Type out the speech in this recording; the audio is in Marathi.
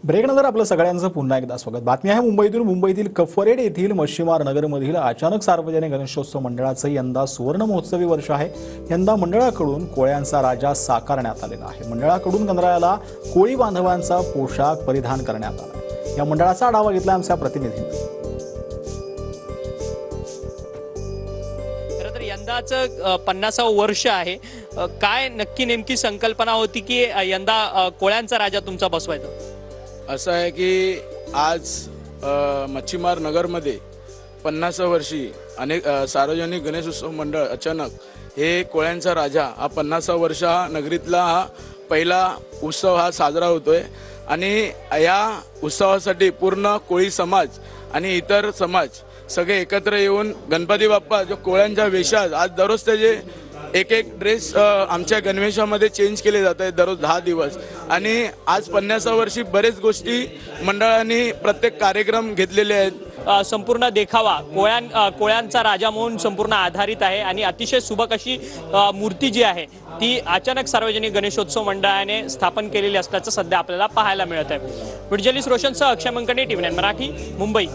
ब्रेकनंतर आपलं सगळ्यांचं पुन्हा एकदा स्वागत। बातमी आहे मुंबईतील कफरेड येथील मच्छीमार नगरमधील अचानक सार्वजनिक गणेशोत्सव मंडळाचं यंदा सुवर्ण महोत्सवी वर्ष आहे। यंदा मंडळाकडून कोळ्यांचा राजा साकारण्यात आलेला आहे। मंडळाकडून गणरायाला कोळी बांधवांचा पोशाख परिधान करण्यात आला। या मंडळाचा आढावा घेतला आमच्या प्रतिनिधींनी। यंदाचं 50वं वर्ष आहे। काय नक्की नेमकी संकल्पना होती की यंदा कोळ्यांचा राजा तुमचा बसवायचा? असं आहे की आज मच्छीमार नगरमध्ये 50 वर्षी अनेक सार्वजनिक गणेशोत्सव मंडळ अचानक हे कोळ्यांचा राजा हा 50 वर्ष हा नगरीतला हा पहिला उत्सव हा साजरा होतोय। आणि या उत्सवासाठी पूर्ण कोळी समाज आणि इतर समाज सगळे एकत्र येऊन गणपती बाप्पा जो कोळ्यांच्या वेशात आज दररोज त्याचे एक ड्रेस आमच्या गणवेशामध्ये चेंज केले जात आहेत दररोज 10 दिवस। आणि आज 50 वर्षी बरेच गोष्टी मंडळांनी प्रत्येक कार्यक्रम घेतलेले आहेत। संपूर्ण देखावा कोळ्यांचा राजा म्हणून संपूर्ण आधारित आहे आणि अतिशय सुबक अशी मूर्ती जी आहे ती अचानक सार्वजनिक गणेशोत्सव मंडळाने स्थापन केलेली असल्याचं सध्या आपल्याला पाहायला मिळत आहे। व्हिडिओ जर्नलिस्ट रोशनसह अक्षय मंकणे, TV9 मराठी, मुंबई।